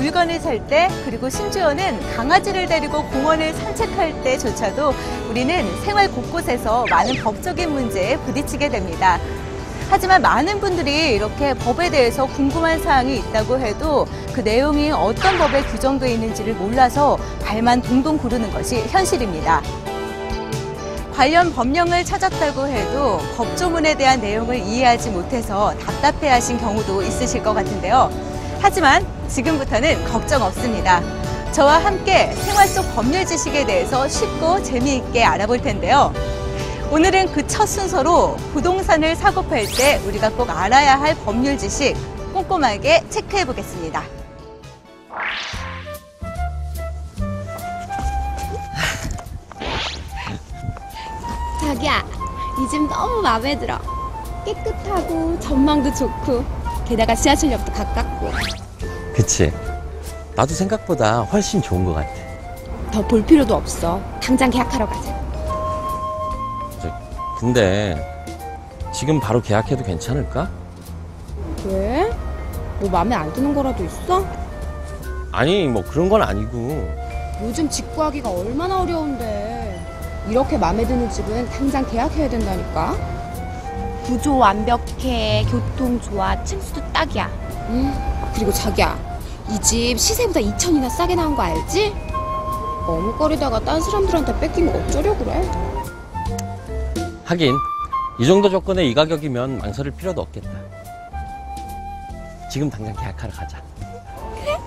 물건을 살 때, 그리고 심지어는 강아지를 데리고 공원을 산책할 때조차도 우리는 생활 곳곳에서 많은 법적인 문제에 부딪히게 됩니다. 하지만 많은 분들이 이렇게 법에 대해서 궁금한 사항이 있다고 해도 그 내용이 어떤 법에 규정되어 있는지를 몰라서 발만 동동 구르는 것이 현실입니다. 관련 법령을 찾았다고 해도 법조문에 대한 내용을 이해하지 못해서 답답해하신 경우도 있으실 것 같은데요. 하지만 지금부터는 걱정 없습니다. 저와 함께 생활 속 법률 지식에 대해서 쉽고 재미있게 알아볼 텐데요. 오늘은 그 첫 순서로 부동산을 사고 팔 때 우리가 꼭 알아야 할 법률 지식 꼼꼼하게 체크해 보겠습니다. 자기야, 이 집 너무 마음에 들어. 깨끗하고 전망도 좋고 게다가 지하철역도 가깝고. 그치? 나도 생각보다 훨씬 좋은 것 같아. 더 볼 필요도 없어. 당장 계약하러 가자. 근데 지금 바로 계약해도 괜찮을까? 왜? 뭐 마음에 안 드는 거라도 있어? 아니 뭐 그런 건 아니고. 요즘 집 구하기가 얼마나 어려운데. 이렇게 마음에 드는 집은 당장 계약해야 된다니까. 구조 완벽해, 교통 좋아, 층수도 딱이야. 그리고 자기야, 이 집 시세보다 2천이나 싸게 나온 거 알지? 머뭇거리다가 딴 사람들한테 뺏기면 어쩌려 그래? 하긴 이 정도 조건에 이 가격이면 망설일 필요도 없겠다. 지금 당장 계약하러 가자. 그래?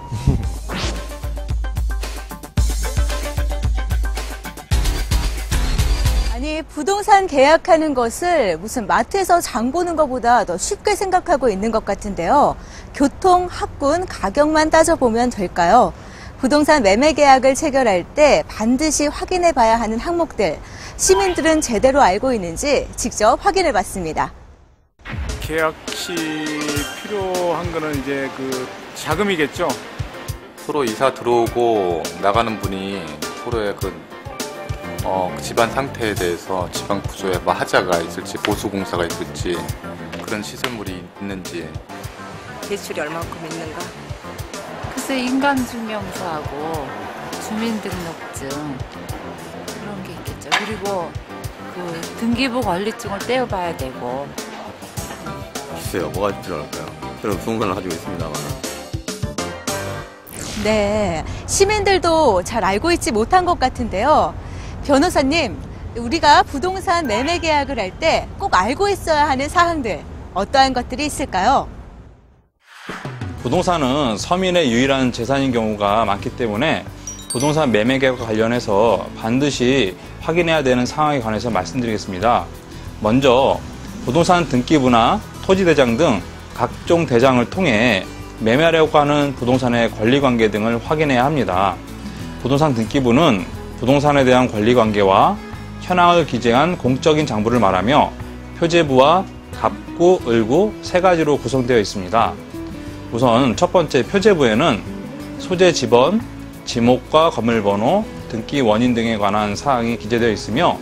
아니, 부동산 계약하는 것을 무슨 마트에서 장 보는 것보다 더 쉽게 생각하고 있는 것 같은데요. 교통, 학군, 가격만 따져보면 될까요? 부동산 매매 계약을 체결할 때 반드시 확인해 봐야 하는 항목들, 시민들은 제대로 알고 있는지 직접 확인해 봤습니다. 계약 시 필요한 거는 이제 그 자금이겠죠. 서로 이사 들어오고 나가는 분이 서로의 집안 상태에 대해서 집안 구조에 뭐 하자가 있을지 보수공사가 있을지 그런 시설물이 있는지 대출이 얼마큼 있는가? 글쎄 인감증명서하고 주민등록증 그런 게 있겠죠. 그리고 그 등기부 권리증을 떼어봐야 되고. 글쎄요, 뭐가 필요할까요? 저는 부동산을 가지고 있습니다만. 네, 시민들도 잘 알고 있지 못한 것 같은데요. 변호사님, 우리가 부동산 매매 계약을 할 때 꼭 알고 있어야 하는 사항들, 어떠한 것들이 있을까요? 부동산은 서민의 유일한 재산인 경우가 많기 때문에 부동산 매매 계약과 관련해서 반드시 확인해야 되는 상황에 관해서 말씀드리겠습니다. 먼저 부동산 등기부나 토지대장 등 각종 대장을 통해 매매하려고 하는 부동산의 권리관계 등을 확인해야 합니다. 부동산 등기부는 부동산에 대한 권리관계와 현황을 기재한 공적인 장부를 말하며 표제부와 갑구, 을구 세 가지로 구성되어 있습니다. 우선 첫 번째 표제부에는 소재 지번, 지목과 건물번호, 등기 원인 등에 관한 사항이 기재되어 있으며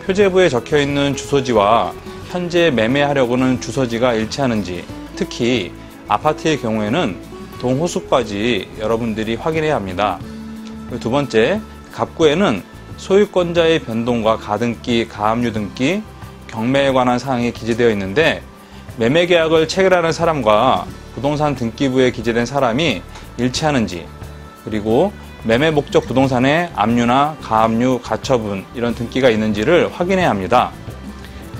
표제부에 적혀있는 주소지와 현재 매매하려고 하는 주소지가 일치하는지, 특히 아파트의 경우에는 동호수까지 여러분들이 확인해야 합니다. 두 번째, 갑구에는 소유권자의 변동과 가등기, 가압류 등기, 경매에 관한 사항이 기재되어 있는데 매매계약을 체결하는 사람과 부동산 등기부에 기재된 사람이 일치하는지, 그리고 매매 목적 부동산에 압류나 가압류, 가처분 이런 등기가 있는지를 확인해야 합니다.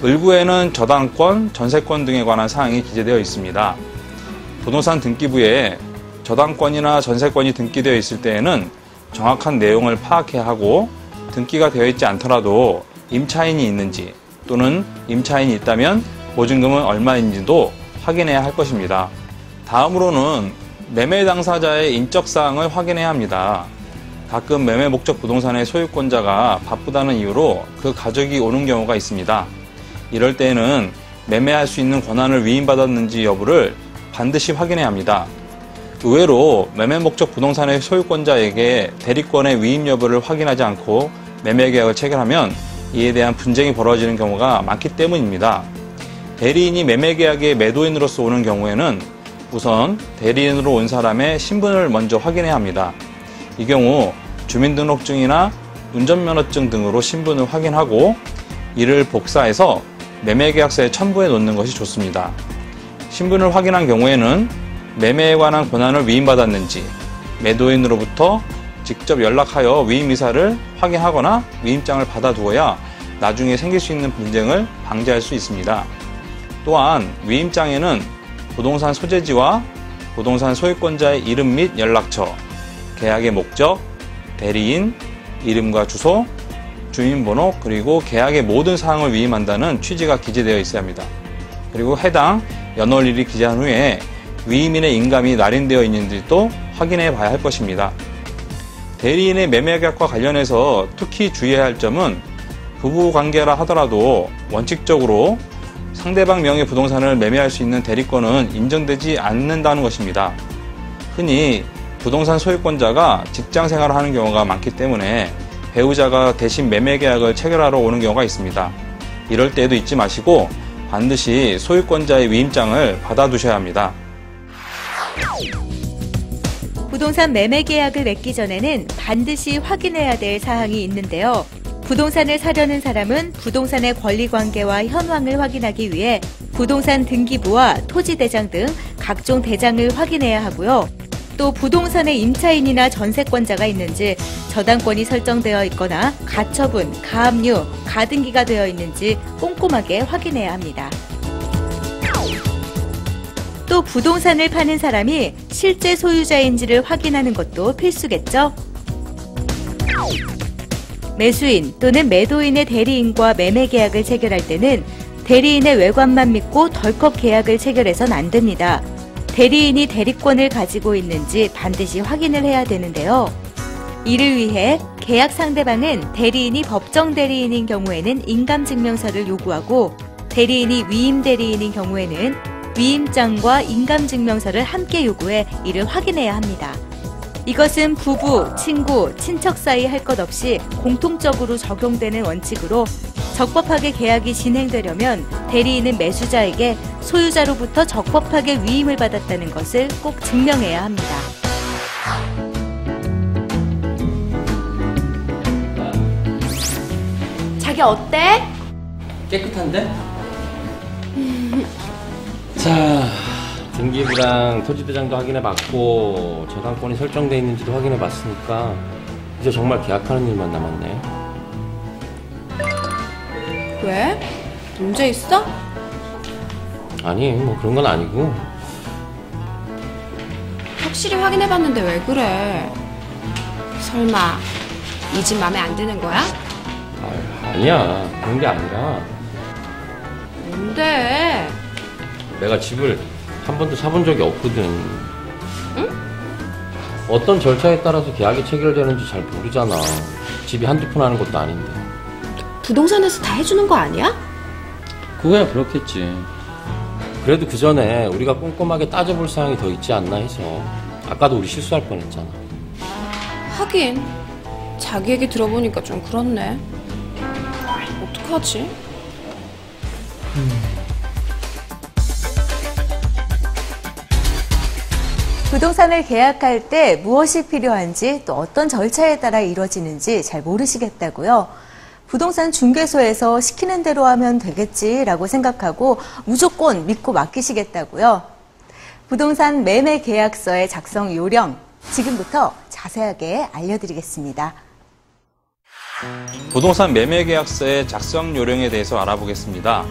을구에는 저당권, 전세권 등에 관한 사항이 기재되어 있습니다. 부동산 등기부에 저당권이나 전세권이 등기되어 있을 때에는 정확한 내용을 파악해야 하고, 등기가 되어 있지 않더라도 임차인이 있는지 또는 임차인이 있다면 보증금은 얼마인지도 확인해야 할 것입니다. 다음으로는 매매 당사자의 인적사항을 확인해야 합니다. 가끔 매매 목적 부동산의 소유권자가 바쁘다는 이유로 그 가족이 오는 경우가 있습니다. 이럴 때에는 매매할 수 있는 권한을 위임받았는지 여부를 반드시 확인해야 합니다. 의외로 매매 목적 부동산의 소유권자에게 대리권의 위임 여부를 확인하지 않고 매매 계약을 체결하면 이에 대한 분쟁이 벌어지는 경우가 많기 때문입니다. 대리인이 매매 계약의 매도인으로서 오는 경우에는 우선 대리인으로 온 사람의 신분을 먼저 확인해야 합니다. 이 경우 주민등록증이나 운전면허증 등으로 신분을 확인하고 이를 복사해서 매매계약서에 첨부해 놓는 것이 좋습니다. 신분을 확인한 경우에는 매매에 관한 권한을 위임받았는지 매도인으로부터 직접 연락하여 위임 의사를 확인하거나 위임장을 받아두어야 나중에 생길 수 있는 분쟁을 방지할 수 있습니다. 또한 위임장에는 부동산 소재지와 부동산 소유권자의 이름 및 연락처, 계약의 목적, 대리인, 이름과 주소, 주민번호, 그리고 계약의 모든 사항을 위임한다는 취지가 기재되어 있어야 합니다. 그리고 해당 연월일이 기재한 후에 위임인의 인감이 날인되어 있는지도 확인해 봐야 할 것입니다. 대리인의 매매계약과 관련해서 특히 주의해야 할 점은 부부관계라 하더라도 원칙적으로 상대방 명의 부동산을 매매할 수 있는 대리권은 인정되지 않는다는 것입니다. 흔히 부동산 소유권자가 직장 생활을 하는 경우가 많기 때문에 배우자가 대신 매매계약을 체결하러 오는 경우가 있습니다. 이럴 때에도 잊지 마시고 반드시 소유권자의 위임장을 받아두셔야 합니다. 부동산 매매 계약을 맺기 전에는 반드시 확인해야 될 사항이 있는데요. 부동산을 사려는 사람은 부동산의 권리관계와 현황을 확인하기 위해 부동산 등기부와 토지대장 등 각종 대장을 확인해야 하고요. 또 부동산의 임차인이나 전세권자가 있는지, 저당권이 설정되어 있거나 가처분, 가압류, 가등기가 되어 있는지 꼼꼼하게 확인해야 합니다. 또 부동산을 파는 사람이 실제 소유자인지를 확인하는 것도 필수겠죠? 매수인 또는 매도인의 대리인과 매매 계약을 체결할 때는 대리인의 외관만 믿고 덜컥 계약을 체결해서는 안 됩니다. 대리인이 대리권을 가지고 있는지 반드시 확인을 해야 되는데요. 이를 위해 계약 상대방은 대리인이 법정 대리인인 경우에는 인감증명서를 요구하고 대리인이 위임 대리인인 경우에는 위임장과 인감증명서를 함께 요구해 이를 확인해야 합니다. 이것은 부부, 친구, 친척 사이 할 것 없이 공통적으로 적용되는 원칙으로 적법하게 계약이 진행되려면 대리인은 매수자에게 소유자로부터 적법하게 위임을 받았다는 것을 꼭 증명해야 합니다. 자기 어때? 깨끗한데? 자, 등기부랑 토지대장도 확인해봤고 저당권이 설정돼 있는지도 확인해봤으니까 이제 정말 계약하는 일만 남았네. 왜? 문제 있어? 아니, 뭐 그런 건 아니고. 확실히 확인해봤는데 왜 그래? 설마 이 집 맘에 안 드는 거야? 아니야, 그런 게 아니라 뭔데? 내가 집을 한 번도 사본 적이 없거든. 응? 어떤 절차에 따라서 계약이 체결되는지 잘 모르잖아. 집이 한두 푼 하는 것도 아닌데. 부동산에서 다 해주는 거 아니야? 그거야 그렇겠지. 그래도 그 전에 우리가 꼼꼼하게 따져볼 사항이 더 있지 않나 해서. 아까도 우리 실수할 뻔했잖아. 하긴 자기 얘기 들어보니까 좀 그렇네. 어떡하지? 부동산을 계약할 때 무엇이 필요한지 또 어떤 절차에 따라 이루어지는지 잘 모르시겠다고요? 부동산 중개소에서 시키는 대로 하면 되겠지라고 생각하고 무조건 믿고 맡기시겠다고요? 부동산 매매 계약서의 작성 요령, 지금부터 자세하게 알려드리겠습니다. 부동산 매매계약서의 작성 요령에 대해서 알아보겠습니다.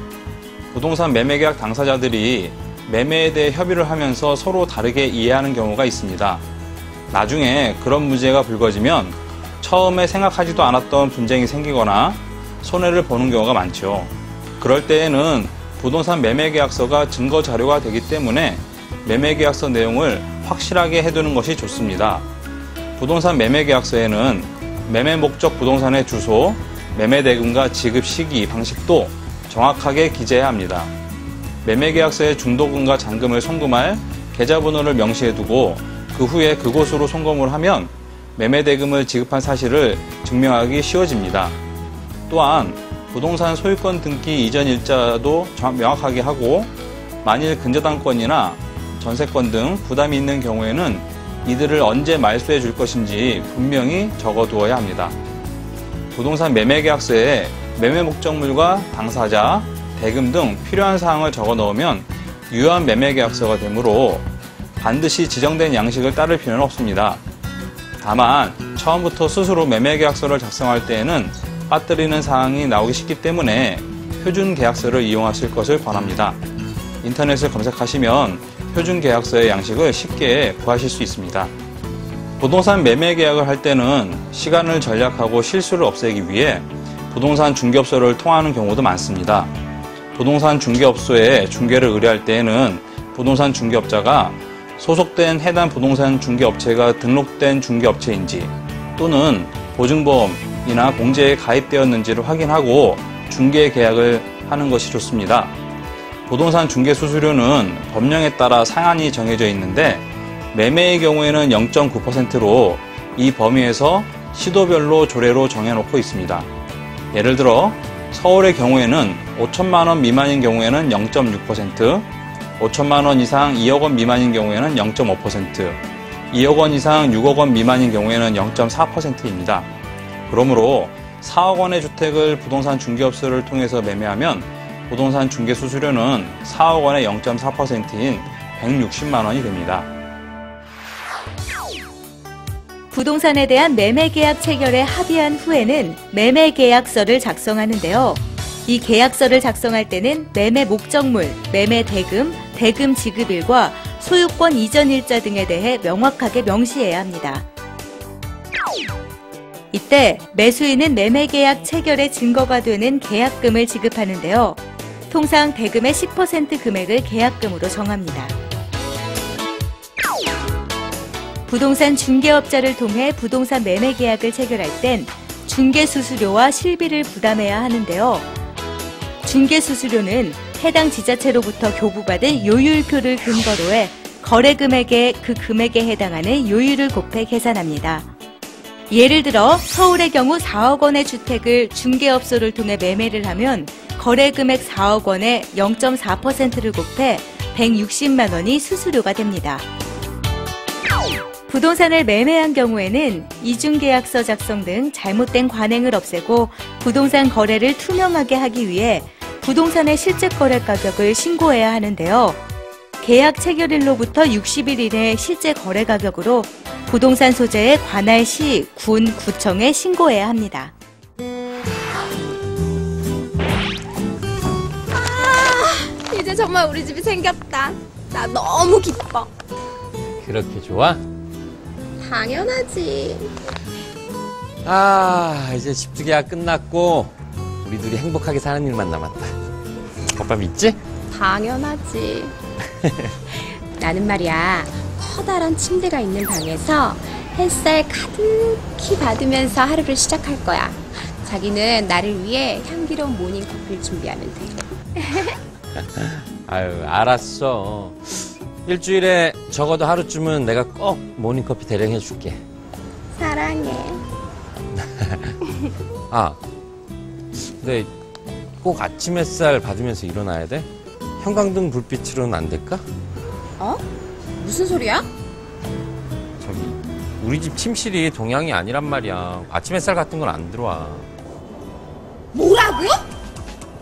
부동산 매매계약 당사자들이 매매에 대해 협의를 하면서 서로 다르게 이해하는 경우가 있습니다. 나중에 그런 문제가 불거지면 처음에 생각하지도 않았던 분쟁이 생기거나 손해를 보는 경우가 많죠. 그럴 때에는 부동산 매매계약서가 증거 자료가 되기 때문에 매매계약서 내용을 확실하게 해두는 것이 좋습니다. 부동산 매매계약서에는 매매 목적 부동산의 주소, 매매대금과 지급 시기, 방식도 정확하게 기재해야 합니다. 매매계약서에 중도금과 잔금을 송금할 계좌번호를 명시해두고 그 후에 그곳으로 송금을 하면 매매대금을 지급한 사실을 증명하기 쉬워집니다. 또한 부동산 소유권 등기 이전 일자도 명확하게 하고 만일 근저당권이나 전세권 등 부담이 있는 경우에는 이들을 언제 말소해 줄 것인지 분명히 적어두어야 합니다. 부동산 매매계약서에 매매 목적물과 당사자, 대금 등 필요한 사항을 적어 넣으면 유효한 매매계약서가 되므로 반드시 지정된 양식을 따를 필요는 없습니다. 다만 처음부터 스스로 매매계약서를 작성할 때에는 빠뜨리는 사항이 나오기 쉽기 때문에 표준계약서를 이용하실 것을 권합니다. 인터넷을 검색하시면 표준계약서의 양식을 쉽게 구하실 수 있습니다. 부동산 매매계약을 할 때는 시간을 절약하고 실수를 없애기 위해 부동산 중개업소를 통하는 경우도 많습니다. 부동산 중개업소에 중개를 의뢰할 때에는 부동산 중개업자가 소속된 해당 부동산 중개업체가 등록된 중개업체인지 또는 보증보험이나 공제에 가입되었는지를 확인하고 중개계약을 하는 것이 좋습니다. 부동산 중개수수료는 법령에 따라 상한이 정해져 있는데 매매의 경우에는 0.9%로 이 범위에서 시도별로 조례로 정해놓고 있습니다. 예를 들어 서울의 경우에는 5천만 원 미만인 경우에는 0.6%, 5천만 원 이상 2억 원 미만인 경우에는 0.5%, 2억 원 이상 6억 원 미만인 경우에는 0.4%입니다. 그러므로 4억 원의 주택을 부동산 중개업소를 통해서 매매하면 부동산 중개 수수료는 4억 원의 0.4%인 160만 원이 됩니다. 부동산에 대한 매매계약 체결에 합의한 후에는 매매계약서를 작성하는데요. 이 계약서를 작성할 때는 매매 목적물, 매매 대금, 대금 지급일과 소유권 이전 일자 등에 대해 명확하게 명시해야 합니다. 이때 매수인은 매매계약 체결의 증거가 되는 계약금을 지급하는데요. 통상 대금의 10% 금액을 계약금으로 정합니다. 부동산 중개업자를 통해 부동산 매매계약을 체결할 땐 중개수수료와 실비를 부담해야 하는데요. 중개수수료는 해당 지자체로부터 교부받은 요율표를 근거로 해 거래금액에 그 금액에 해당하는 요율을 곱해 계산합니다. 예를 들어 서울의 경우 4억 원의 주택을 중개업소를 통해 매매를 하면 거래금액 4억 원에 0.4%를 곱해 160만 원이 수수료가 됩니다. 부동산을 매매한 경우에는 이중계약서 작성 등 잘못된 관행을 없애고 부동산 거래를 투명하게 하기 위해 부동산의 실제 거래 가격을 신고해야 하는데요. 계약 체결일로부터 60일 이내 실제 거래 가격으로 부동산 소재의 관할 시, 군, 구청에 신고해야 합니다. 이제 정말 우리 집이 생겼다. 나 너무 기뻐. 그렇게 좋아? 당연하지. 이제 집주 계약 끝났고 우리 둘이 행복하게 사는 일만 남았다. 오빠 믿지? 당연하지. 나는 말이야, 커다란 침대가 있는 방에서 햇살 가득히 받으면서 하루를 시작할 거야. 자기는 나를 위해 향기로운 모닝커피를 준비하면 돼. 아유, 알았어. 일주일에 적어도 하루쯤은 내가 꼭 모닝커피 대령 해줄게. 사랑해. 근데 꼭 아침 햇살 받으면서 일어나야 돼? 형광등 불빛으로는 안 될까? 무슨 소리야? 저기 우리 집 침실이 동양이 아니란 말이야. 아침 햇살 같은 건 안 들어와. 뭐라고?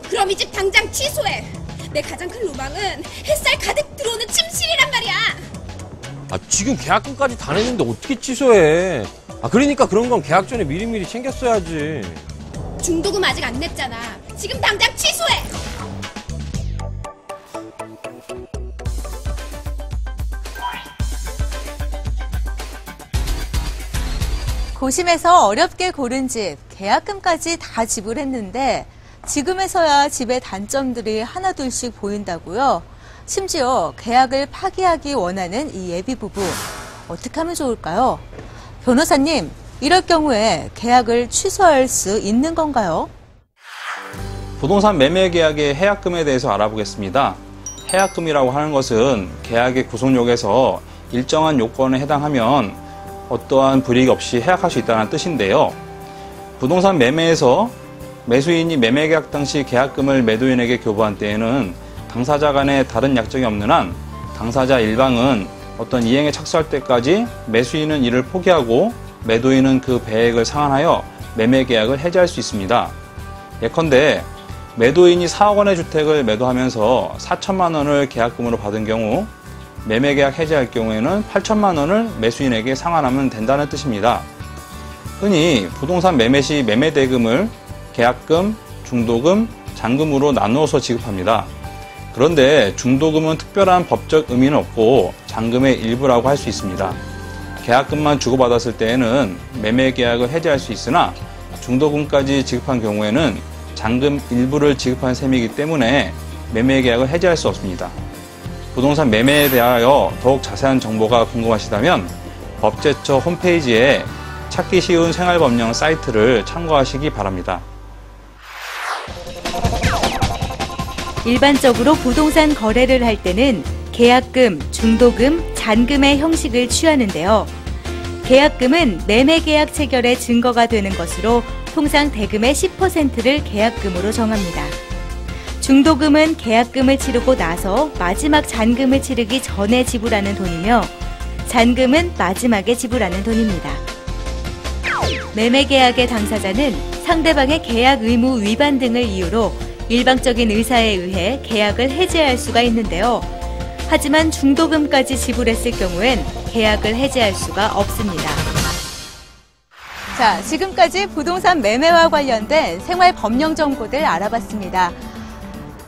그럼 이 집 당장 취소해. 내 가장 큰 로망은 햇살 가득 들어오는 침실이란 말이야. 지금 계약금까지 다 냈는데 어떻게 취소해? 그러니까 그런 건 계약 전에 미리미리 챙겼어야지. 중도금 아직 안 냈잖아. 지금 당장 취소해. 고심해서 어렵게 고른 집, 계약금까지 다 지불했는데 지금에서야 집의 단점들이 하나둘씩 보인다고요. 심지어 계약을 파기하기 원하는 이 예비 부부, 어떻게 하면 좋을까요? 변호사님, 이럴 경우에 계약을 취소할 수 있는 건가요? 부동산 매매 계약의 해약금에 대해서 알아보겠습니다. 해약금이라고 하는 것은 계약의 구속력에서 일정한 요건에 해당하면 어떠한 불이익 없이 해약할 수 있다는 뜻인데요. 부동산 매매에서 매수인이 매매 계약 당시 계약금을 매도인에게 교부한 때에는 당사자 간에 다른 약정이 없는 한 당사자 일방은 어떤 이행에 착수할 때까지 매수인은 이를 포기하고 매도인은 그 배액을 상환하여 매매 계약을 해지할 수 있습니다. 예컨대 매도인이 4억 원의 주택을 매도하면서 4천만 원을 계약금으로 받은 경우 매매 계약 해지할 경우에는 8천만 원을 매수인에게 상환하면 된다는 뜻입니다. 흔히 부동산 매매 시 매매 대금을 계약금, 중도금, 잔금으로 나누어서 지급합니다. 그런데 중도금은 특별한 법적 의미는 없고 잔금의 일부라고 할 수 있습니다. 계약금만 주고받았을 때에는 매매 계약을 해지할 수 있으나 중도금까지 지급한 경우에는 잔금 일부를 지급한 셈이기 때문에 매매 계약을 해지할 수 없습니다. 부동산 매매에 대하여 더욱 자세한 정보가 궁금하시다면 법제처 홈페이지에 찾기 쉬운 생활법령 사이트를 참고하시기 바랍니다. 일반적으로 부동산 거래를 할 때는 계약금, 중도금, 잔금의 형식을 취하는데요. 계약금은 매매 계약 체결의 증거가 되는 것으로 통상 대금의 10%를 계약금으로 정합니다. 중도금은 계약금을 치르고 나서 마지막 잔금을 치르기 전에 지불하는 돈이며 잔금은 마지막에 지불하는 돈입니다. 매매 계약의 당사자는 상대방의 계약 의무 위반 등을 이유로 일방적인 의사에 의해 계약을 해지할 수가 있는데요. 하지만 중도금까지 지불했을 경우엔 계약을 해지할 수가 없습니다. 자, 지금까지 부동산 매매와 관련된 생활 법령 정보들 알아봤습니다.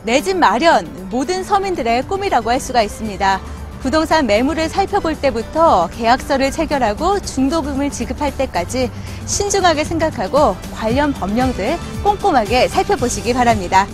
내 집 마련, 모든 서민들의 꿈이라고 할 수가 있습니다. 부동산 매물을 살펴볼 때부터 계약서를 체결하고 중도금을 지급할 때까지 신중하게 생각하고 관련 법령들 꼼꼼하게 살펴보시기 바랍니다.